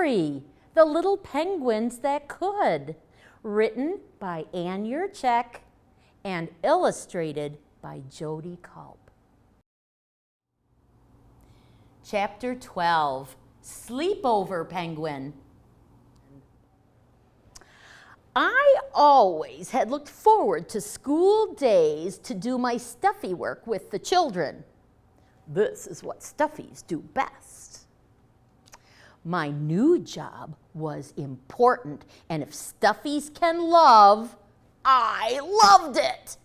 Furry, the little penguins that could. Written by Ann Yurchek and illustrated by Jody Culp. Chapter 12, Sleepover Penguin. I always had looked forward to school days to do my Stuffie work with the children. This is what Stuffies do best. My new job was important, and if Stuffies can love, I loved it.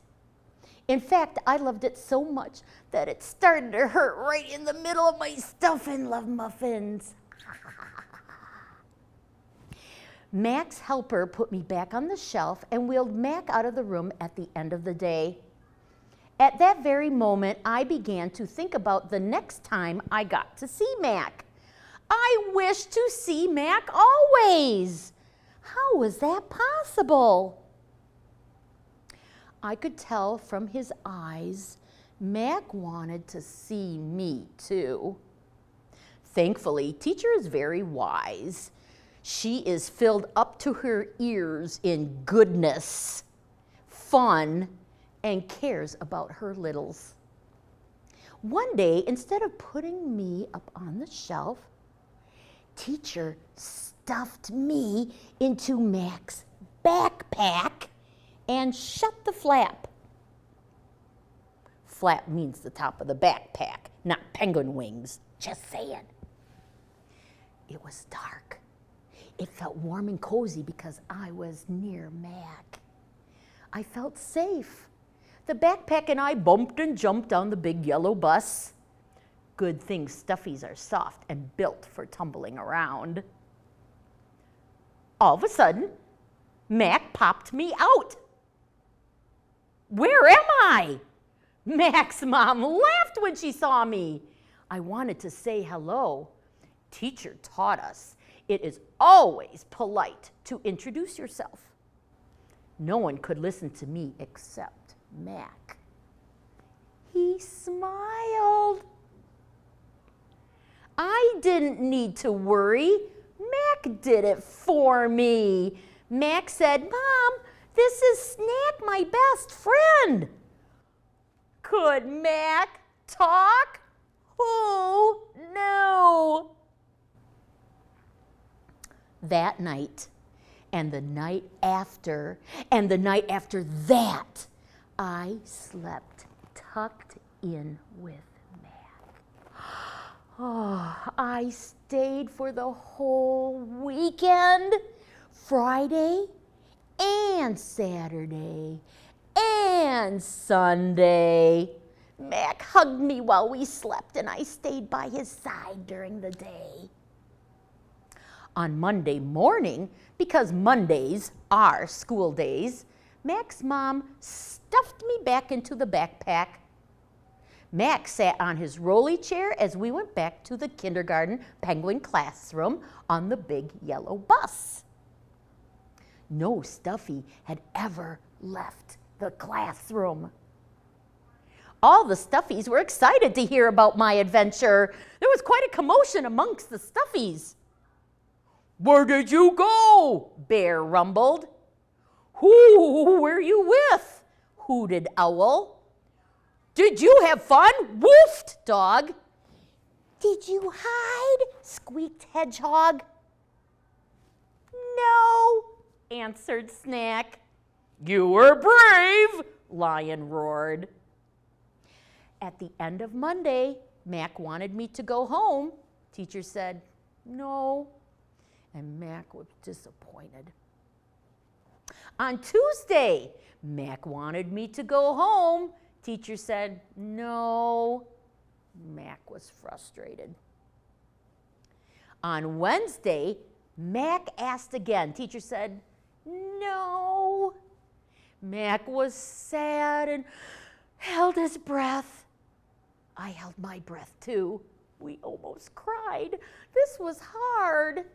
In fact, I loved it so much that it started to hurt right in the middle of my stuffin' love muffins. Mac's helper put me back on the shelf and wheeled Mac out of the room at the end of the day. At that very moment, I began to think about the next time I got to see Mac. I wished to see Mac always. How was that possible? I could tell from his eyes, Mac wanted to see me too. Thankfully, Teacher is very wise. She is filled up to her ears in goodness, fun, and cares about her littles. One day, instead of putting me up on the shelf, Teacher stuffed me into Mac's backpack and shut the flap. Flap means the top of the backpack, not penguin wings, just saying. It was dark. It felt warm and cozy because I was near Mac. I felt safe. The backpack and I bumped and jumped on the big yellow bus. Good thing Stuffies are soft and built for tumbling around. All of a sudden, Mac popped me out. Where am I? Mac's mom laughed when she saw me. I wanted to say hello. Teacher taught us it is always polite to introduce yourself. No one could listen to me except Mac. He smiled. I didn't need to worry. Mac did it for me. Mac said, "Mom, this is Snack, my best friend." Could Mac talk? Who knew? That night, and the night after, and the night after that, I slept tucked in with Mac. Oh, I stayed for the whole weekend, Friday and Saturday and Sunday. Mac hugged me while we slept, and I stayed by his side during the day. On Monday morning, because Mondays are school days, Mac's mom stuffed me back into the backpack. Mac sat on his rolly chair as we went back to the kindergarten penguin classroom on the big yellow bus. No Stuffie had ever left the classroom. All the Stuffies were excited to hear about my adventure. There was quite a commotion amongst the Stuffies. "Where did you go?" Bear rumbled. "Who were you with?" hooted Owl. "Did you have fun?" woofed Dog. "Did you hide?" squeaked Hedgehog. "No," answered Snack. "You were brave," Lion roared. At the end of Monday, Mac wanted me to go home. Teacher said, "No," and Mac was disappointed. On Tuesday, Mac wanted me to go home. Teacher said, "No." Mac was frustrated. On Wednesday, Mac asked again. Teacher said, "No." Mac was sad and held his breath. I held my breath too. We almost cried. This was hard.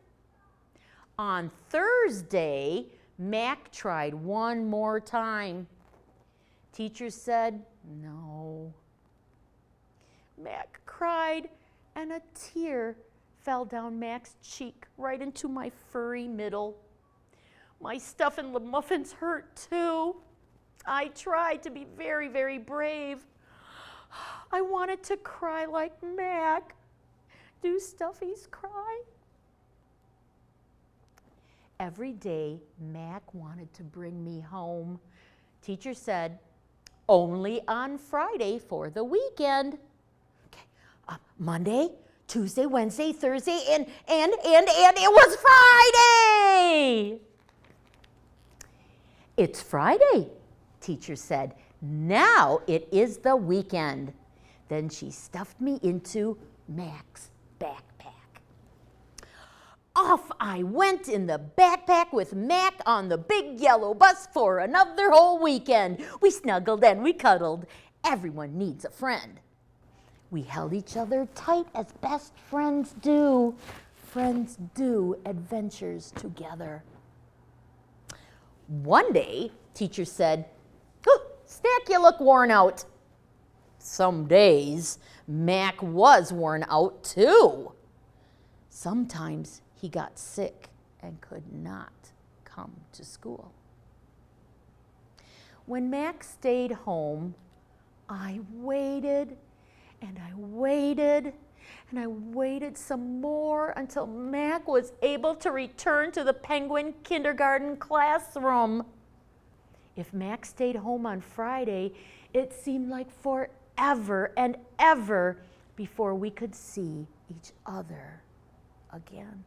On Thursday, Mac tried one more time. Teacher said, "No." Mac cried, and a tear fell down Mac's cheek right into my furry middle. My stuffin' muffins hurt too. I tried to be very, very brave. I wanted to cry like Mac. Do Stuffies cry? Every day, Mac wanted to bring me home. Teacher said, only on Friday for the weekend. Okay, Monday, Tuesday, Wednesday, Thursday, and it was Friday! It's Friday, teacher said. Now it is the weekend. Then she stuffed me into Mac's backpack. Off I went in the backpack with Mac on the big yellow bus for another whole weekend. We snuggled and we cuddled. Everyone needs a friend. We held each other tight as best friends do. Friends do adventures together. One day, teacher said, oh, Snack, you look worn out. Some days, Mac was worn out too. Sometimes he got sick and could not come to school. When Mac stayed home, I waited and I waited and I waited some more until Mac was able to return to the penguin kindergarten classroom. If Mac stayed home on Friday, it seemed like forever and ever before we could see each other again.